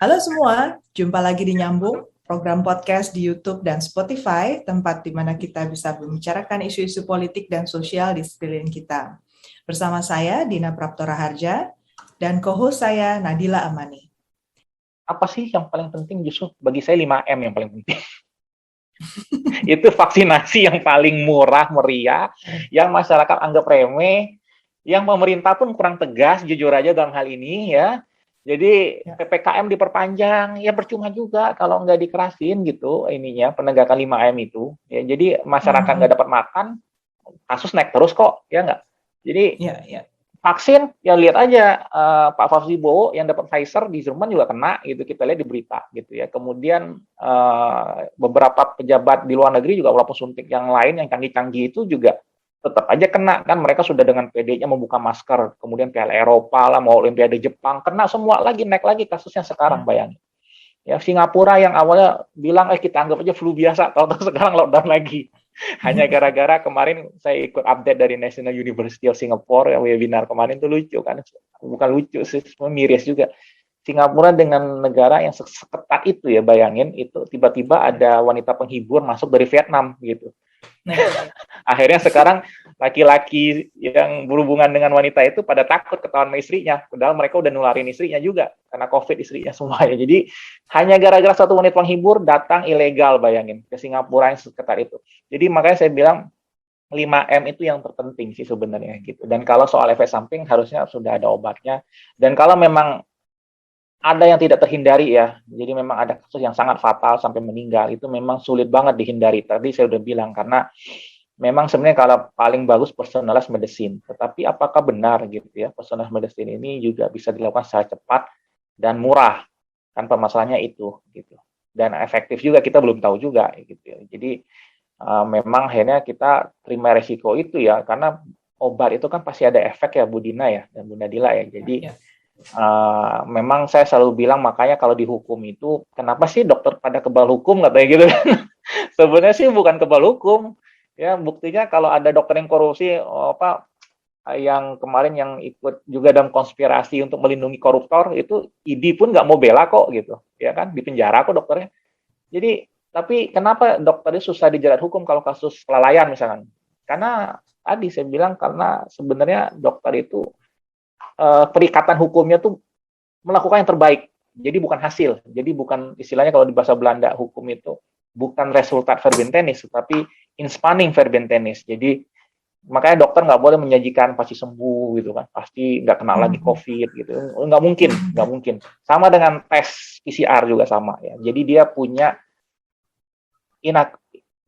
Halo semua, jumpa lagi di Nyambung, program podcast di YouTube dan Spotify, tempat di mana kita bisa membicarakan isu-isu politik dan sosial di sekeliling kita. Bersama saya, Dina Praptora Harja, dan co-host saya, Nadila Amani. Apa sih yang paling penting? Justru bagi saya 5M yang paling penting. Itu vaksinasi yang paling murah, meriah, yang masyarakat anggap remeh, yang pemerintah pun kurang tegas, jujur aja dalam hal ini ya. Jadi Ya. PPKM diperpanjang, ya percuma juga kalau nggak dikerasin gitu ininya penegakan 5M itu. Ya, jadi masyarakat nggak dapat makan, kasus naik terus kok, ya nggak? Jadi Ya, ya. vaksin, ya lihat aja Pak Fauzi Bowo yang dapat Pfizer di Jerman juga kena gitu, kita lihat di berita gitu ya. Kemudian beberapa pejabat di luar negeri juga walaupun suntik yang lain yang canggih-canggih itu juga tetap aja kena kan, mereka sudah dengan PD-nya membuka masker. Kemudian Piala Eropa lah, mau Olimpiade Jepang kena semua lagi, naik lagi kasusnya sekarang, Ya. bayangin. Ya Singapura yang awalnya bilang kita anggap aja flu biasa, tahu-tahu sekarang lockdown lagi. Hanya gara-gara kemarin saya ikut update dari National University of Singapore, yang webinar kemarin tuh lucu kan, bukan lucu sih, miris juga. Singapura dengan negara yang seketat itu ya, bayangin itu tiba-tiba ada wanita penghibur masuk dari Vietnam gitu. Nah, Akhirnya sekarang laki-laki yang berhubungan dengan wanita itu pada takut ketahuan sama istrinya, padahal mereka udah nularin istrinya juga karena COVID istrinya semuanya. Jadi hanya gara-gara satu wanita penghibur datang ilegal, bayangin, ke Singapura yang sekitar itu. Jadi makanya saya bilang 5M itu yang terpenting sih sebenarnya gitu. Dan kalau soal efek samping harusnya sudah ada obatnya. Dan kalau memang ada yang tidak terhindari ya, jadi memang ada kasus yang sangat fatal sampai meninggal, itu memang sulit banget dihindari. Tadi saya udah bilang, karena memang sebenarnya kalau paling bagus personalized medicine. Tetapi apakah benar gitu ya, personalized medicine ini juga bisa dilakukan secara cepat dan murah? Kan permasalahannya itu gitu. Dan efektif juga kita belum tahu juga gitu ya. Jadi memang akhirnya kita terima resiko itu ya, karena obat itu kan pasti ada efek ya Bu Dina ya dan Bu Nadila ya. Jadi ya. memang saya selalu bilang, makanya kalau dihukum itu kenapa sih dokter pada kebal hukum katanya gitu kan. Sebenarnya sih bukan kebal hukum ya, buktinya kalau ada dokter yang korupsi, apa yang kemarin yang ikut juga dalam konspirasi untuk melindungi koruptor itu, ID pun nggak mau bela kok gitu ya kan, di penjara kok dokternya. Jadi tapi kenapa dokternya susah dijerat hukum kalau kasus kelalaian misalkan? Karena tadi saya bilang, karena sebenarnya dokter itu perikatan hukumnya tuh melakukan yang terbaik. Jadi bukan hasil. Jadi bukan, istilahnya kalau di bahasa Belanda hukum itu bukan resultat verbentenis, tetapi inspanning verbentenis. Jadi makanya dokter nggak boleh menyajikan pasti sembuh gitu kan, pasti nggak kena lagi COVID gitu. Nggak mungkin, nggak mungkin. Sama dengan tes PCR juga sama ya. Jadi dia punya inak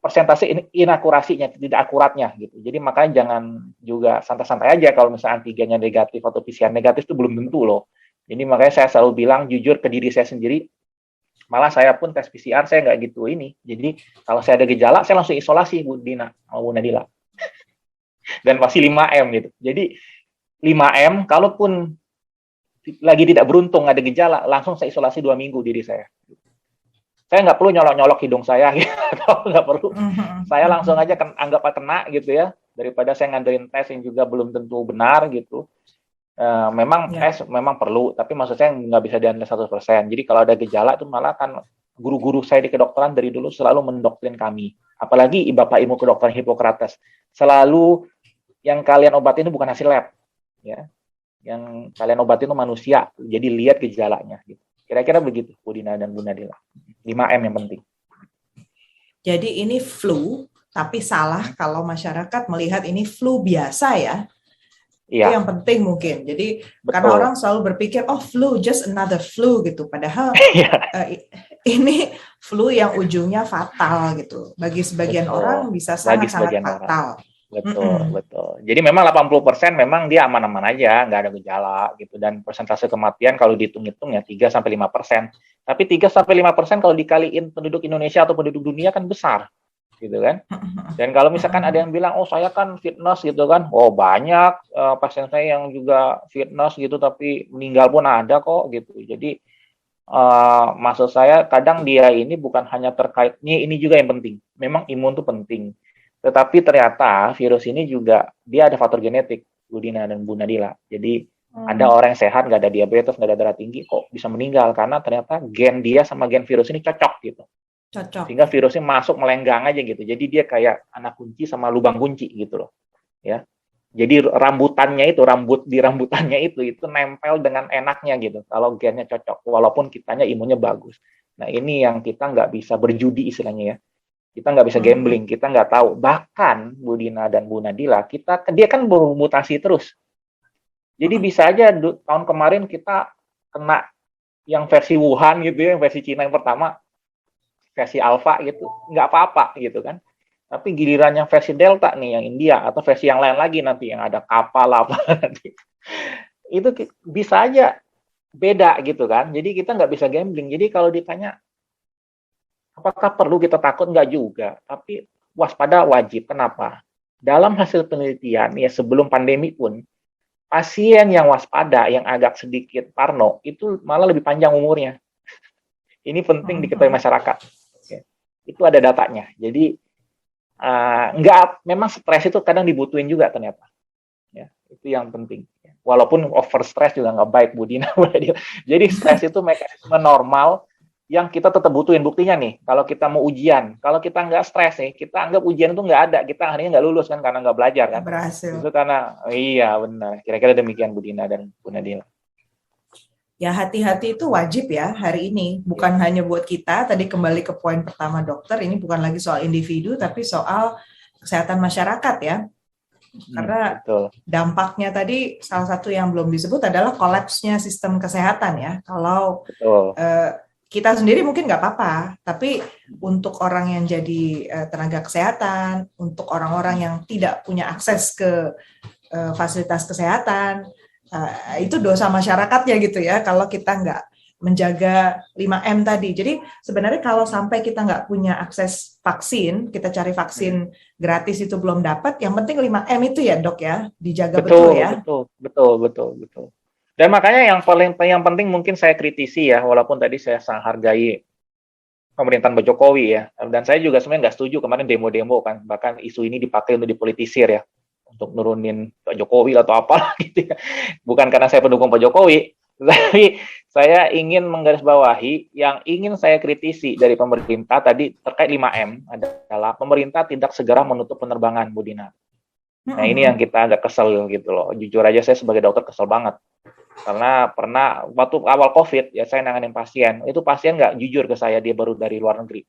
persentase inakurasinya, tidak akuratnya gitu. Jadi makanya jangan juga santai-santai aja kalau misalnya antigennya negatif atau PCR negatif itu belum tentu loh. Jadi makanya saya selalu bilang jujur ke diri saya sendiri. Malah saya pun tes PCR saya nggak gitu ini. Jadi kalau saya ada gejala saya langsung isolasi Bu Dina sama Bu Nadila. Dan pasti 5M gitu. Jadi 5M, kalaupun lagi tidak beruntung ada gejala, langsung saya isolasi 2 minggu diri saya. Saya nggak perlu nyolok-nyolok hidung saya gitu, nggak perlu. Saya langsung aja anggap kena gitu ya, daripada saya ngandelin tes yang juga belum tentu benar gitu. Memang Ya. tes memang perlu, tapi maksud saya nggak bisa diandalkan 100%. Jadi kalau ada gejala itu malah kan guru-guru saya di kedokteran dari dulu selalu mendoktrin kami. Apalagi Bapak Ilmu Kedokteran Hippocrates. Selalu yang kalian obatin itu bukan hasil lab. Ya. Yang kalian obatin itu manusia. Jadi lihat gejalanya. Gitu. Kira-kira begitu, Bu Dina dan Bu Nadila. 5M yang penting. Jadi ini flu, tapi salah kalau masyarakat melihat ini flu biasa ya. Itu Iya, yang penting mungkin. Jadi karena betul. orang selalu berpikir, oh flu, just another flu gitu. Padahal Iya, ini flu yang ujungnya fatal gitu. Bagi sebagian orang betul. bisa Bagi sangat-sangat sebagian orang. fatal. Betul, Mm-mm. betul. Jadi memang 80% memang dia aman-aman aja, nggak ada gejala gitu. Dan persentase kematian kalau dihitung-hitung ya 3-5%. Tapi 3-5% kalau dikaliin penduduk Indonesia atau penduduk dunia kan besar, gitu kan. Dan kalau misalkan ada yang bilang, oh saya kan fitness gitu kan, oh banyak pasien saya yang juga fitness gitu, tapi meninggal pun ada kok gitu. Jadi maksud saya kadang dia ini bukan hanya terkait, ini juga yang penting. Memang imun itu penting. Tetapi ternyata virus ini juga dia ada faktor genetik, Bu Dina dan Bu Nadila. Jadi Ada orang yang sehat, nggak ada diabetes, nggak ada darah tinggi, kok bisa meninggal karena ternyata gen dia sama gen virus ini cocok gitu. Cocok. Sehingga virusnya masuk melenggang aja gitu. Jadi dia kayak anak kunci sama lubang kunci gitu loh. Ya. Jadi rambut di rambutannya itu nempel dengan enaknya gitu. Kalau gennya cocok, walaupun kitanya imunnya bagus. Nah ini yang kita nggak bisa berjudi istilahnya ya. Kita nggak bisa gambling, kita nggak tahu. Bahkan Bu Dina dan Bu Nadila, dia kan bermutasi terus. Jadi bisa aja tahun kemarin kita kena yang versi Wuhan gitu ya, yang versi Cina yang pertama, versi Alpha gitu, nggak apa-apa gitu kan. Tapi gilirannya versi Delta nih, yang India, atau versi yang lain lagi nanti, yang ada kapal apa nanti, itu bisa aja beda gitu kan. Jadi kita nggak bisa gambling. Jadi kalau ditanya, apakah perlu kita takut? Nggak juga. Tapi waspada wajib. Kenapa? Dalam hasil penelitian, ya sebelum pandemi pun, pasien yang waspada, yang agak sedikit parno, itu malah lebih panjang umurnya. Ini penting diketahui masyarakat. Itu ada datanya. Jadi memang stres itu kadang dibutuhin juga ternyata. Ya, itu yang penting. Walaupun over stress juga nggak baik, Bu Dina. Jadi stres itu mekanisme normal yang kita tetap butuhin. Buktinya nih, kalau kita mau ujian, kalau kita nggak stres nih, kita anggap ujian itu nggak ada, kita akhirnya nggak lulus kan karena nggak belajar kan. Berhasil. Itu karena, iya benar. Kira-kira demikian Bu Dina dan Bu Nadila. Ya hati-hati itu wajib ya hari ini, bukan hanya buat kita. Tadi kembali ke poin pertama dokter, ini bukan lagi soal individu, tapi soal kesehatan masyarakat ya. Karena dampaknya tadi salah satu yang belum disebut adalah kolapsnya sistem kesehatan ya. Kalau kita sendiri mungkin nggak apa-apa, tapi untuk orang yang jadi tenaga kesehatan, untuk orang-orang yang tidak punya akses ke fasilitas kesehatan, itu dosa masyarakatnya gitu ya kalau kita nggak menjaga 5M tadi. Jadi sebenarnya kalau sampai kita nggak punya akses vaksin, kita cari vaksin gratis itu belum dapat, yang penting 5M itu ya dok ya, dijaga betul ya. Betul. Dan makanya yang penting mungkin saya kritisi ya, walaupun tadi saya sangat hargai pemerintahan Pak Jokowi ya, dan saya juga sebenarnya nggak setuju kemarin demo-demo kan, bahkan isu ini dipakai untuk dipolitisir ya, untuk nurunin Pak Jokowi atau apa gitu ya. Bukan karena saya pendukung Pak Jokowi, tapi saya ingin menggarisbawahi yang ingin saya kritisi dari pemerintah tadi terkait 5M adalah pemerintah tidak segera menutup penerbangan, Bu Dina. Nah ini yang kita agak kesel gitu loh. Jujur aja saya sebagai dokter kesel banget. Karena pernah waktu awal COVID ya saya nanganin pasien, itu pasien nggak jujur ke saya dia baru dari luar negeri.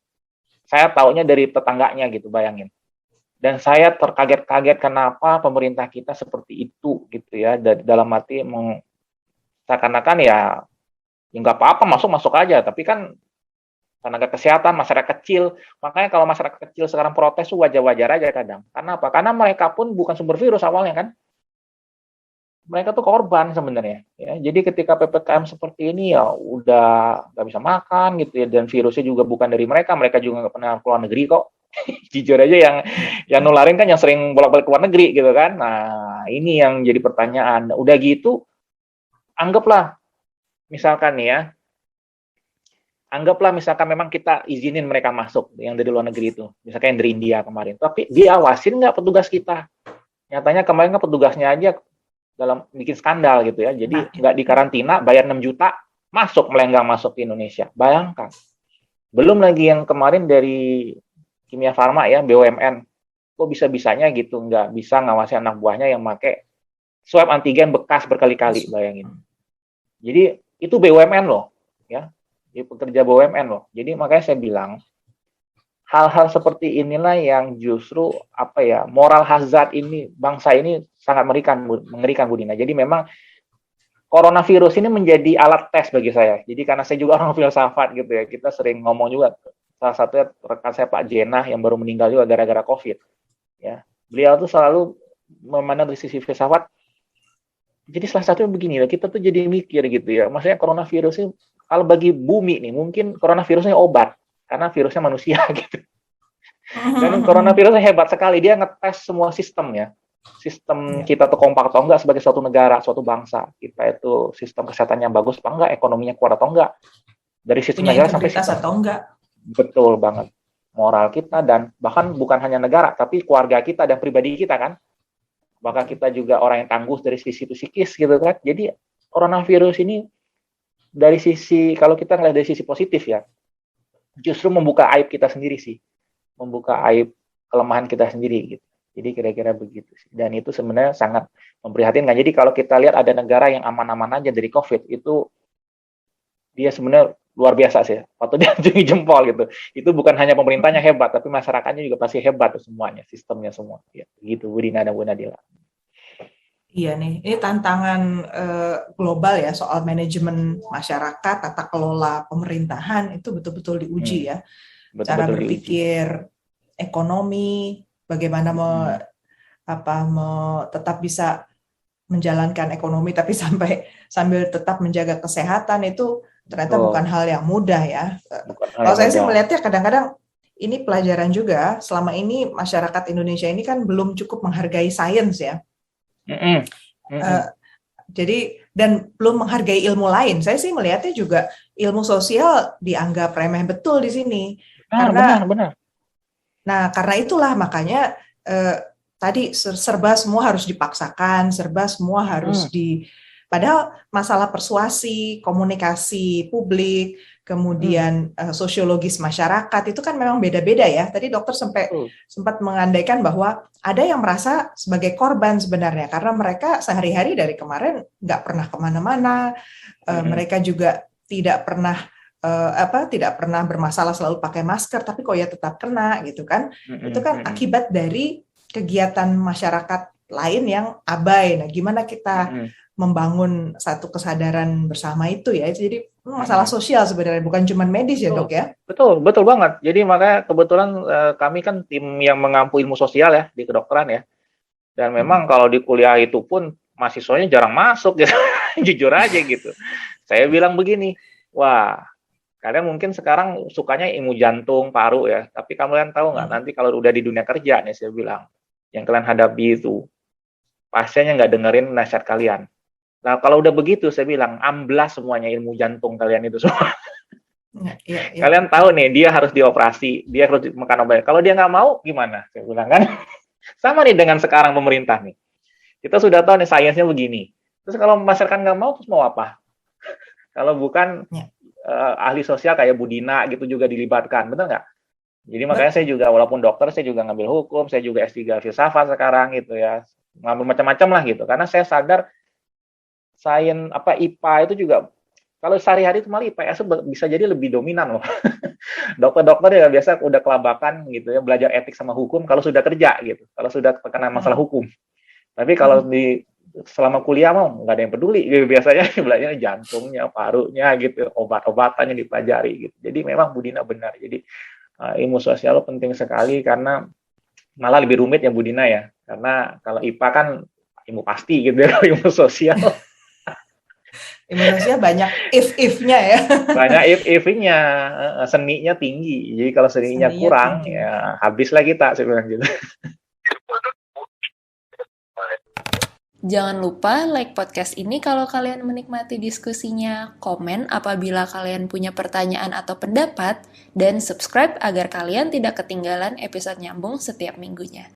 Saya taunya dari tetangganya gitu, bayangin. Dan saya terkaget-kaget kenapa pemerintah kita seperti itu gitu ya, dalam arti seakan-akan ya nggak apa-apa masuk aja, tapi kan tenaga kesehatan masyarakat kecil, makanya kalau masyarakat kecil sekarang protes tuh wajar-wajar aja kadang. Karena apa? Karena mereka pun bukan sumber virus awalnya kan, mereka tuh korban sebenarnya. Ya. Jadi ketika PPKM seperti ini ya udah nggak bisa makan gitu ya, dan virusnya juga bukan dari mereka juga nggak pernah keluar negeri kok. Jujur aja yang nularin kan yang sering bolak-balik ke luar negeri gitu kan. Nah, ini yang jadi pertanyaan. Udah gitu, anggaplah misalkan memang kita izinin mereka masuk yang dari luar negeri itu. Misalkan yang dari India kemarin. Tapi diawasin nggak petugas kita? Nyatanya kemarin kan petugasnya aja dalam bikin skandal gitu ya. Jadi nggak dikarantina, bayar 6 juta, melenggang masuk ke Indonesia. Bayangkan. Belum lagi yang kemarin dari Kimia Farma ya, BUMN, kok bisa-bisanya gitu nggak bisa ngawasi anak buahnya yang pakai swab antigen bekas berkali-kali, bayangin. Jadi itu BUMN loh, ya, pekerja BUMN loh. Jadi makanya saya bilang hal-hal seperti inilah yang justru moral hazard ini bangsa ini sangat mengerikan Bu Dina. Jadi memang coronavirus ini menjadi alat tes bagi saya. Jadi karena saya juga orang filsafat gitu ya, kita sering ngomong juga. Salah satunya rekan saya Pak Jenah yang baru meninggal juga gara-gara COVID. Ya, beliau tuh selalu memandang dari sisi filsafat. Jadi salah satunya begini loh, kita tuh jadi mikir gitu ya. Maksudnya coronavirus ini kalau bagi bumi nih, mungkin coronavirusnya obat karena virusnya manusia gitu. Dan coronavirusnya hebat sekali, dia ngetes semua sistem ya. Sistem kita tuh kompak atau enggak sebagai suatu negara, suatu bangsa. Kita itu sistem kesehatannya bagus apa enggak, ekonominya kuat atau enggak. Dari sistem negara sampai sistem atau enggak. Betul banget. Moral kita dan bahkan bukan hanya negara, tapi keluarga kita dan pribadi kita kan. Apakah kita juga orang yang tangguh dari sisi psikis gitu kan? Jadi coronavirus ini dari sisi, kalau kita ngelihat dari sisi positif ya, justru membuka aib kita sendiri sih, membuka aib kelemahan kita sendiri gitu. Jadi kira-kira begitu sih. Dan itu sebenarnya sangat memprihatinkan. Jadi kalau kita lihat ada negara yang aman-aman aja dari COVID, itu dia sebenarnya luar biasa sih. Patut diacungi jempol gitu. Itu bukan hanya pemerintahnya hebat, tapi masyarakatnya juga pasti hebat semuanya, sistemnya semua. Ya, gitu, Bu Dina dan Bu Nadila. Iya nih, ini tantangan global ya soal manajemen masyarakat, tata kelola pemerintahan itu betul-betul diuji ya. Betul-betul Cara berpikir diuji. Ekonomi, bagaimana tetap bisa menjalankan ekonomi tapi sambil tetap menjaga kesehatan itu ternyata bukan hal yang mudah ya. Kalau saya sih melihatnya kadang-kadang ini pelajaran juga. Selama ini masyarakat Indonesia ini kan belum cukup menghargai sains ya. Jadi dan belum menghargai ilmu lain. Saya sih melihatnya juga ilmu sosial dianggap remeh betul di sini. Benar. Nah, karena itulah makanya tadi serba semua harus dipaksakan, serba semua harus padahal masalah persuasi, komunikasi publik, kemudian sosiologis masyarakat itu kan memang beda-beda ya. Tadi dokter sempat mengandaikan bahwa ada yang merasa sebagai korban sebenarnya karena mereka sehari-hari dari kemarin nggak pernah kemana-mana, mereka juga tidak pernah bermasalah selalu pakai masker, tapi kok ya tetap kena gitu kan? Itu kan akibat dari kegiatan masyarakat lain yang abai. Nah, gimana kita membangun satu kesadaran bersama itu ya? Jadi masalah sosial sebenarnya, bukan cuma medis ya dok ya? Betul banget. Jadi makanya kebetulan kami kan tim yang mengampu ilmu sosial ya di kedokteran ya. Dan memang kalau di kuliah itu pun mahasiswanya jarang masuk gitu, jujur aja gitu. Saya bilang begini, wah kalian mungkin sekarang sukanya ilmu jantung, paru ya, tapi kalian tahu nggak nanti kalau udah di dunia kerja nih saya bilang, yang kalian hadapi itu pasiennya nggak dengerin nasihat kalian. Nah, kalau udah begitu, saya bilang, amblas semuanya ilmu jantung kalian itu semua. Ya. Kalian tahu nih, dia harus dioperasi, dia harus makan obat. Kalau dia nggak mau, gimana? Saya bilang kan. Sama nih dengan sekarang pemerintah nih. Kita sudah tahu nih, sainsnya begini. Terus kalau masyarakat nggak mau, terus mau apa? Kalau bukan ahli sosial kayak Bu Dina gitu juga dilibatkan, benar nggak? Jadi makanya saya juga, walaupun dokter, saya juga ngambil hukum, saya juga S3 filsafat sekarang gitu ya. Ngambil macam-macam lah gitu. Karena saya sadar, sains IPA itu juga kalau sehari-hari itu malah IPS bisa jadi lebih dominan loh. Dokter-dokter ya biasa udah kelabakan gitu ya, belajar etik sama hukum kalau sudah kerja gitu, kalau sudah terkena masalah hukum. Tapi kalau selama kuliah mau nggak ada yang peduli gitu. Biasanya belajar jantungnya, parunya gitu, obat-obatannya dipelajari gitu. Jadi memang Bu Dina benar. Jadi ilmu sosial penting sekali karena malah lebih rumit ya Bu Dina ya. Karena kalau IPA kan ilmu pasti gitu ya, ilmu sosial. Indonesia banyak if-nya ya. Banyak if-nya, seninya tinggi. Jadi kalau seninya kurang, tinggi. Ya habislah kita sebenarnya gitu. Jangan lupa like podcast ini kalau kalian menikmati diskusinya, komen apabila kalian punya pertanyaan atau pendapat, dan subscribe agar kalian tidak ketinggalan episode nyambung setiap minggunya.